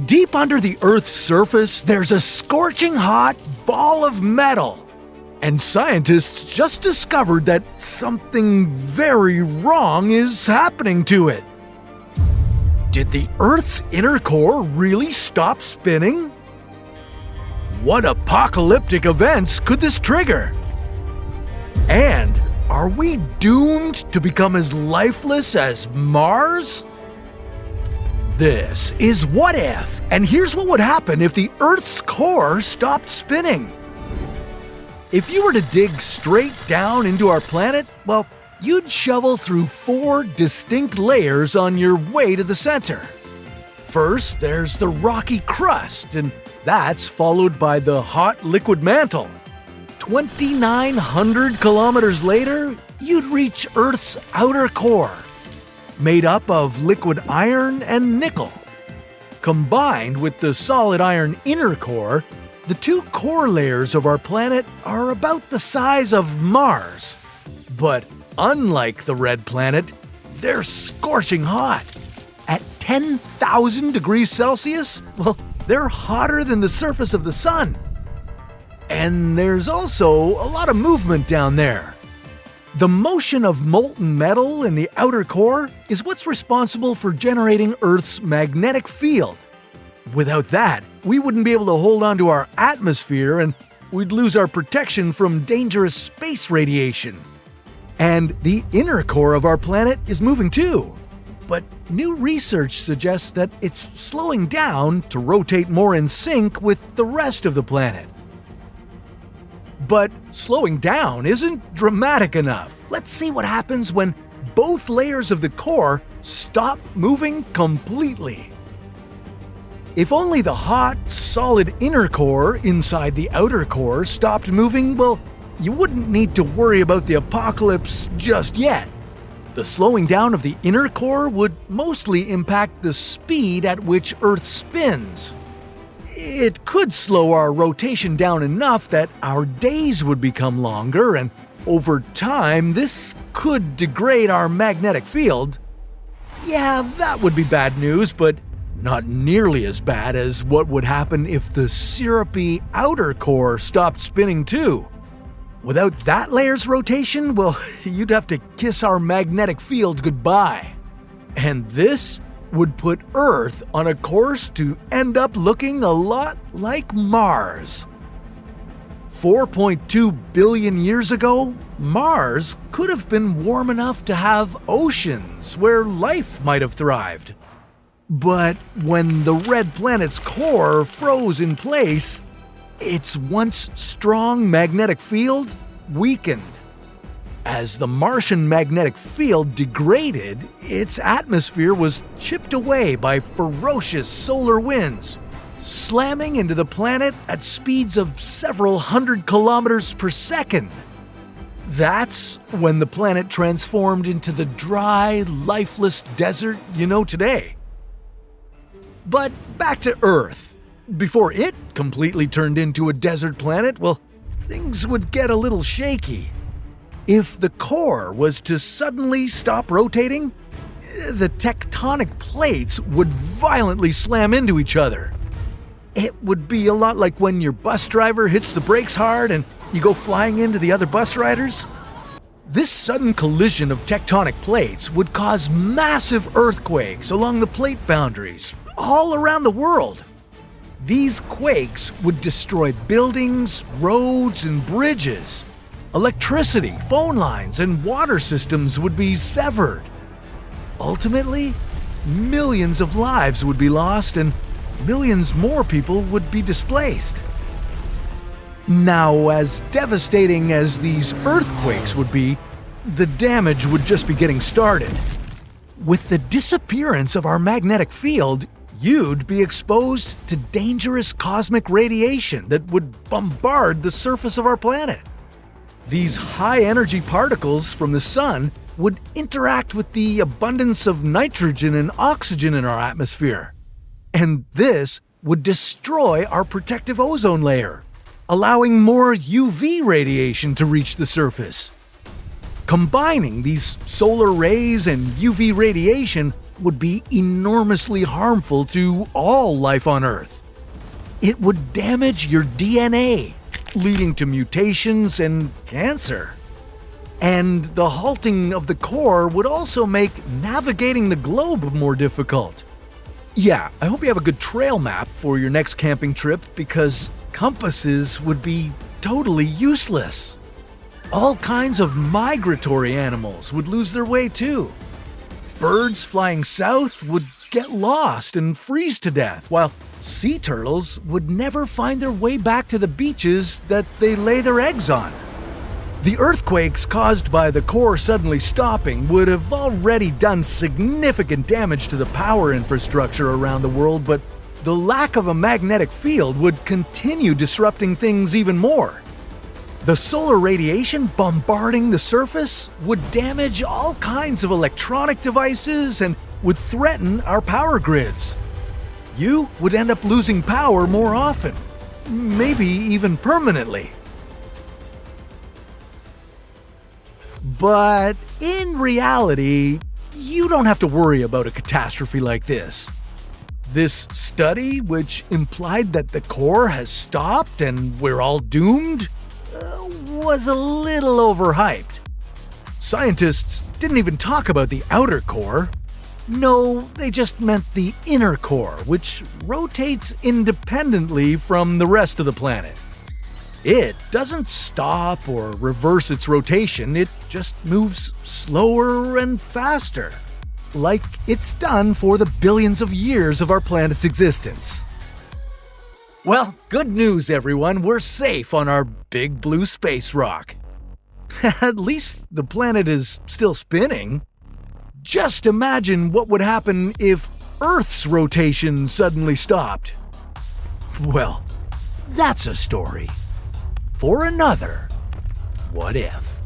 Deep under the Earth's surface, there's a scorching hot ball of metal. And scientists just discovered that something very wrong is happening to it. Did the Earth's inner core really stop spinning? What apocalyptic events could this trigger? And are we doomed to become as lifeless as Mars? This is What If, and here's what would happen if the Earth's core stopped spinning. If you were to dig straight down into our planet, well, you'd shovel through 4 distinct layers on your way to the center. First, there's the rocky crust, and that's followed by the hot liquid mantle. 2,900 kilometers later, you'd reach Earth's outer core, made up of liquid iron and nickel. Combined with the solid iron inner core, the 2 core layers of our planet are about the size of Mars. But unlike the red planet, they're scorching hot. At 10,000 degrees Celsius, well, they're hotter than the surface of the sun. And there's also a lot of movement down there. The motion of molten metal in the outer core is what's responsible for generating Earth's magnetic field. Without that, we wouldn't be able to hold on to our atmosphere and we'd lose our protection from dangerous space radiation. And the inner core of our planet is moving too. But new research suggests that it's slowing down to rotate more in sync with the rest of the planet. But slowing down isn't dramatic enough. Let's see what happens when both layers of the core stop moving completely. If only the hot, solid inner core inside the outer core stopped moving, well, you wouldn't need to worry about the apocalypse just yet. The slowing down of the inner core would mostly impact the speed at which Earth spins. It could slow our rotation down enough that our days would become longer, and over time, this could degrade our magnetic field. Yeah, that would be bad news, but not nearly as bad as what would happen if the syrupy outer core stopped spinning too. Without that layer's rotation, well, you'd have to kiss our magnetic field goodbye. And this would put Earth on a course to end up looking a lot like Mars. 4.2 billion years ago, Mars could have been warm enough to have oceans where life might have thrived. But when the red planet's core froze in place, its once strong magnetic field weakened. As the Martian magnetic field degraded, its atmosphere was chipped away by ferocious solar winds, slamming into the planet at speeds of several hundred kilometers per second. That's when the planet transformed into the dry, lifeless desert you know today. But back to Earth. Before it completely turned into a desert planet, well, things would get a little shaky. If the core was to suddenly stop rotating, the tectonic plates would violently slam into each other. It would be a lot like when your bus driver hits the brakes hard and you go flying into the other bus riders. This sudden collision of tectonic plates would cause massive earthquakes along the plate boundaries all around the world. These quakes would destroy buildings, roads, and bridges. Electricity, phone lines, and water systems would be severed. Ultimately, millions of lives would be lost and millions more people would be displaced. Now, as devastating as these earthquakes would be, the damage would just be getting started. With the disappearance of our magnetic field, you'd be exposed to dangerous cosmic radiation that would bombard the surface of our planet. These high-energy particles from the sun would interact with the abundance of nitrogen and oxygen in our atmosphere. And this would destroy our protective ozone layer, allowing more UV radiation to reach the surface. Combining these solar rays and UV radiation would be enormously harmful to all life on Earth. It would damage your DNA, leading to mutations and cancer. And the halting of the core would also make navigating the globe more difficult. Yeah, I hope you have a good trail map for your next camping trip because compasses would be totally useless. All kinds of migratory animals would lose their way too. Birds flying south would get lost and freeze to death, while sea turtles would never find their way back to the beaches that they lay their eggs on. The earthquakes caused by the core suddenly stopping would have already done significant damage to the power infrastructure around the world, but the lack of a magnetic field would continue disrupting things even more. The solar radiation bombarding the surface would damage all kinds of electronic devices and would threaten our power grids. You would end up losing power more often, maybe even permanently. But in reality, you don't have to worry about a catastrophe like this. This study, which implied that the core has stopped and we're all doomed, was a little overhyped. Scientists didn't even talk about the outer core. No, they just meant the inner core, which rotates independently from the rest of the planet. It doesn't stop or reverse its rotation, it just moves slower and faster, like it's done for the billions of years of our planet's existence. Well, good news everyone, we're safe on our big blue space rock. At least the planet is still spinning. Just imagine what would happen if Earth's rotation suddenly stopped. Well, that's a story for another What If.